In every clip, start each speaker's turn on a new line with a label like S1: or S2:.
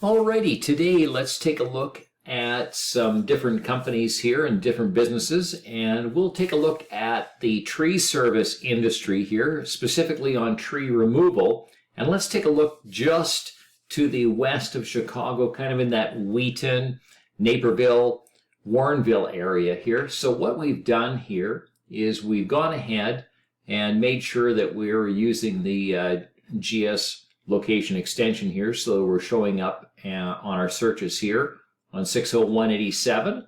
S1: Alrighty, today let's take a look at some different companies here and different businesses, and we'll take a look at the tree service industry here, specifically on tree removal. And let's take a look just to the west of Chicago, kind of in that Wheaton, Naperville, Warrenville area here. So what we've done here is we've gone ahead and made sure that we're using the GS location extension here, so we're showing up on our searches here on 60187,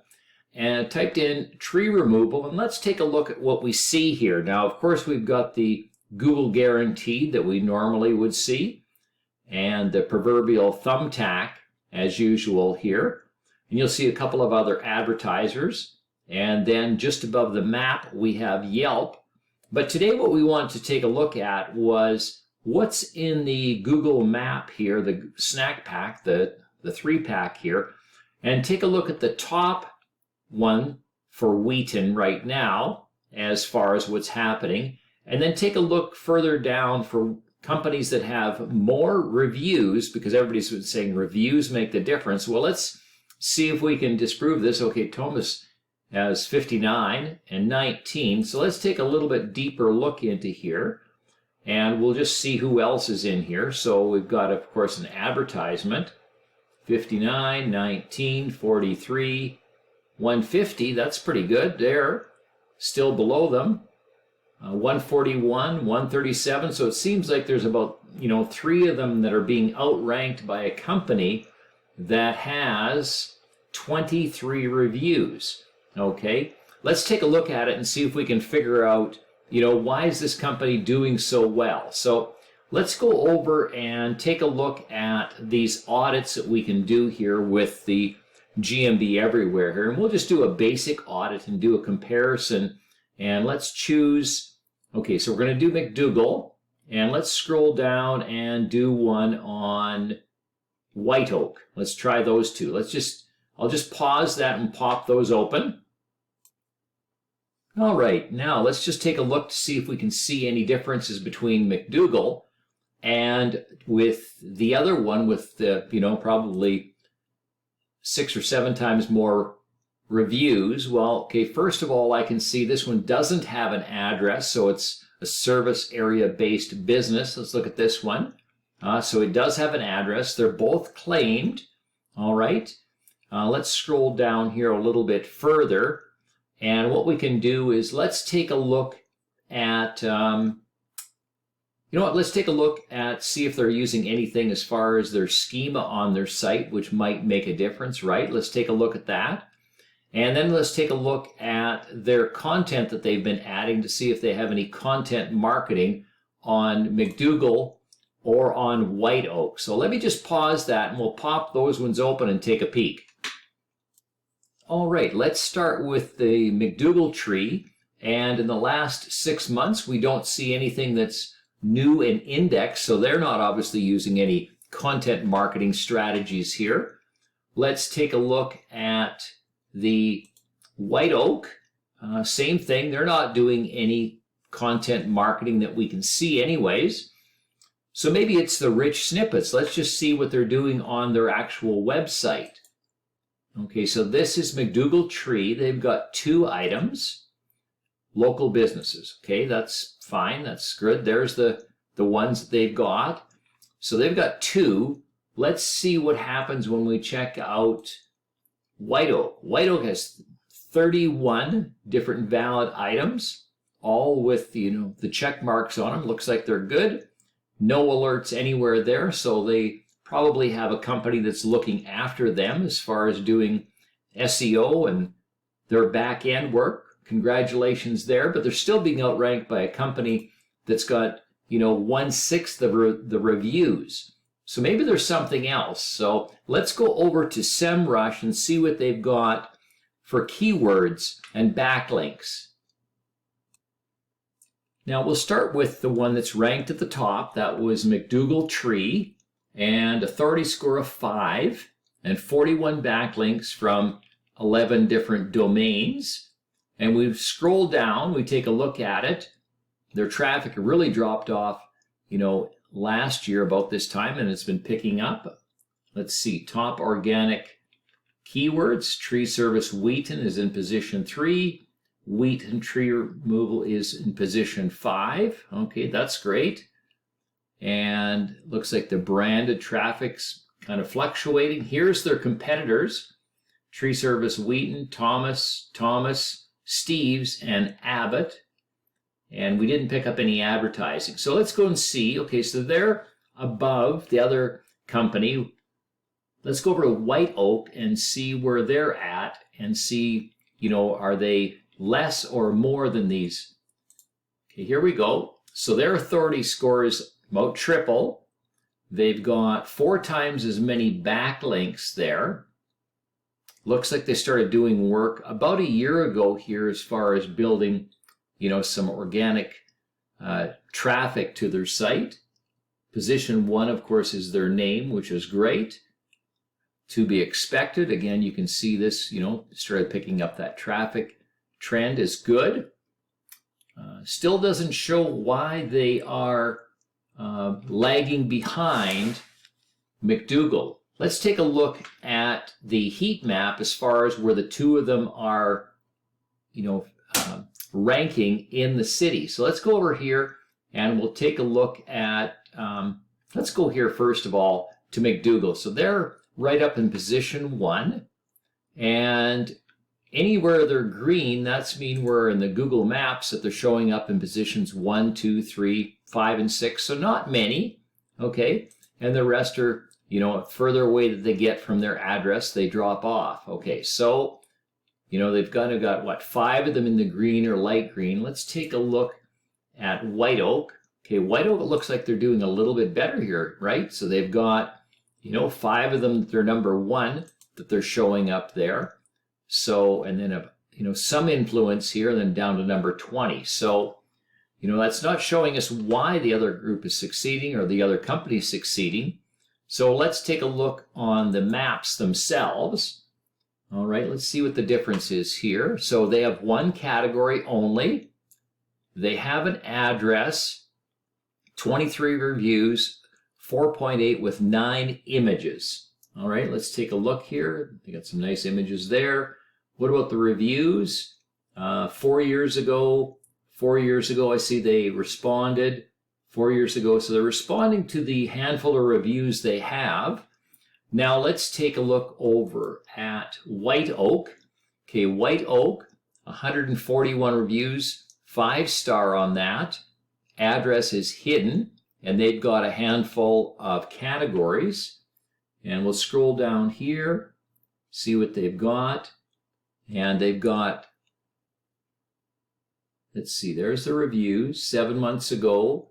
S1: and typed in tree removal, and let's take a look at what we see here. Now, of course, we've got the Google guaranteed that we normally would see, and the proverbial thumbtack as usual here, and you'll see a couple of other advertisers, and then just above the map we have Yelp. But today what we wanted to take a look at was what's in the Google map here, the snack pack, the 3-pack here, and take a look at the top one for Wheaton right now as far as what's happening, and then take a look further down for companies that have more reviews, because everybody's been saying reviews make the difference. Well, let's see if we can disprove this. Okay, Thomas has 59 and 19, so let's take a little bit deeper look into here. And we'll just see who else is in here. So we've got, of course, an advertisement. 59, 19, 43, 150. That's pretty good there. Still below them. 141, 137. So it seems like there's about, 3 of them that are being outranked by a company that has 23 reviews. Okay, let's take a look at it and see if we can figure out why is this company doing so well? So let's go over and take a look at these audits that we can do here with the GMB Everywhere here. And we'll just do a basic audit and do a comparison. And let's choose, okay, so we're going to do MacDougall. And let's scroll down and do one on White Oak. Let's try those two. I'll just pause that and pop those open. All right, now let's just take a look to see if we can see any differences between MacDougall and with the other one with the, probably 6 or 7 times more reviews. Well, okay, first of all, I can see this one doesn't have an address, so it's a service area-based business. Let's look at this one. So it does have an address. They're both claimed. All right, let's scroll down here a little bit further. And what we can do is let's take a look at, let's take a look at, see if they're using anything as far as their schema on their site, which might make a difference, right? Let's take a look at that. And then let's take a look at their content that they've been adding to see if they have any content marketing on MacDougall or on White Oak. So let me just pause that and we'll pop those ones open and take a peek. All right, let's start with the MacDougall tree. And in the last 6 months, we don't see anything that's new and indexed, so they're not obviously using any content marketing strategies here. Let's take a look at the White Oak. Same thing, they're not doing any content marketing that we can see anyways. So maybe it's the rich snippets. Let's just see what they're doing on their actual website. Okay, so this is MacDougall tree. They've got 2 items, local businesses. Okay, that's fine. That's good. There's the ones that they've got. So they've got 2. Let's see what happens when we check out White Oak. White Oak has 31 different valid items, all with the check marks on them. Looks like they're good. No alerts anywhere there, so they probably have a company that's looking after them as far as doing SEO and their back end work. Congratulations there, but they're still being outranked by a company that's got 1/6 of the reviews. So maybe there's something else. So let's go over to SEMrush and see what they've got for keywords and backlinks. Now we'll start with the one that's ranked at the top. That was MacDougall tree. And authority score of 5 and 41 backlinks from 11 different domains. And we've scrolled down, we take a look at it. Their traffic really dropped off, last year about this time, and it's been picking up. let's see, top organic keywords. Tree service Wheaton is in position 3. Wheaton tree removal is in position 5. Okay, that's great. And looks like the branded traffic's kind of fluctuating. Here's their competitors. Tree service Wheaton, Thomas, Steves, and Abbott. And we didn't pick up any advertising. So let's go and see. Okay, so they're above the other company. Let's go over to White Oak and see where they're at and see, are they less or more than these? Okay, here we go. So their authority score is about triple. They've got 4 times as many backlinks there. Looks like they started doing work about a year ago here as far as building, some organic traffic to their site. Position 1, of course, is their name, which is great. To be expected. Again, you can see this, started picking up that traffic trend is good. Still doesn't show why they are lagging behind MacDougall. Let's take a look at the heat map as far as where the two of them are, ranking in the city. So let's go over here and we'll take a look at, let's go here first of all to MacDougall. So they're right up in position 1, and anywhere they're green, that's mean we're in the Google Maps that they're showing up in positions 1, 2, 3, 5, and 6. So not many, okay? And the rest are, further away that they get from their address, they drop off. Okay, so, they've got what, 5 of them in the green or light green. Let's take a look at White Oak. Okay, White Oak, it looks like they're doing a little bit better here, right? So they've got 5 of them, they're number 1 that they're showing up there. So, and then, some influence here, and then down to number 20. So, that's not showing us why the other group is succeeding or the other company is succeeding. So let's take a look on the maps themselves. All right, let's see what the difference is here. So they have 1 category only. They have an address, 23 reviews, 4.8 with 9 images. All right, let's take a look here. They got some nice images there. What about the reviews? 4 years ago, I see they responded 4 years ago. So they're responding to the handful of reviews they have. Now let's take a look over at White Oak. Okay, White Oak, 141 reviews, 5-star on that. Address is hidden. And they've got a handful of categories. And we'll scroll down here, see what they've got. And they've got, let's see, there's the reviews 7 months ago.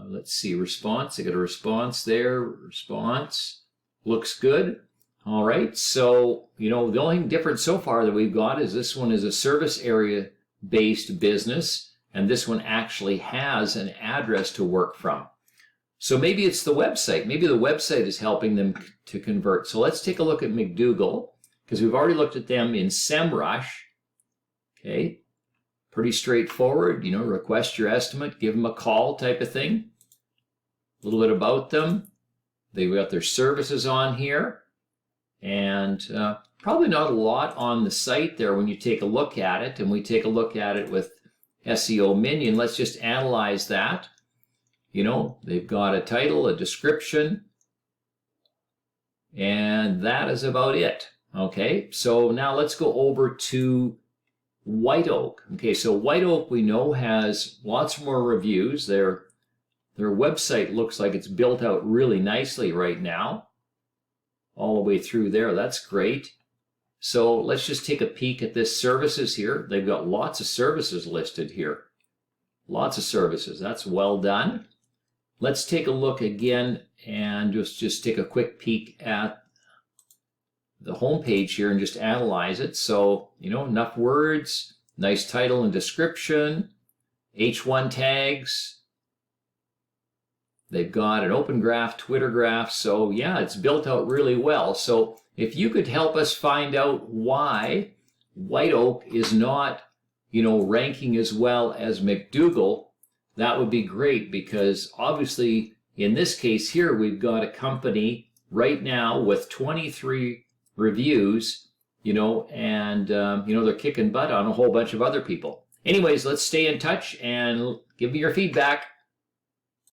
S1: Let's see, response. They got a response there. Response looks good. All right. So, the only thing different so far that we've got is this one is a service area based business. And this one actually has an address to work from. So maybe it's the website. Maybe the website is helping them to convert. So let's take a look at MacDougall, because we've already looked at them in SEMrush. Okay, pretty straightforward. Request your estimate, give them a call type of thing. A little bit about them. They've got their services on here. And probably not a lot on the site there when you take a look at it. And we take a look at it with SEO Minion. Let's just analyze that. They've got a title, a description, and that is about it. Okay, so now let's go over to White Oak. Okay, so White Oak we know has lots more reviews. Their website looks like it's built out really nicely right now, all the way through there. That's great. So let's just take a peek at this services here. They've got lots of services listed here. Lots of services. That's well done. Let's take a look again and just take a quick peek at the homepage here and just analyze it. So, enough words, nice title and description, H1 tags. They've got an open graph, Twitter graph. So yeah, it's built out really well. So if you could help us find out why White Oak is not, ranking as well as MacDougall, that would be great, because obviously in this case here, we've got a company right now with 23 reviews, and they're kicking butt on a whole bunch of other people. Anyways, let's stay in touch and give me your feedback.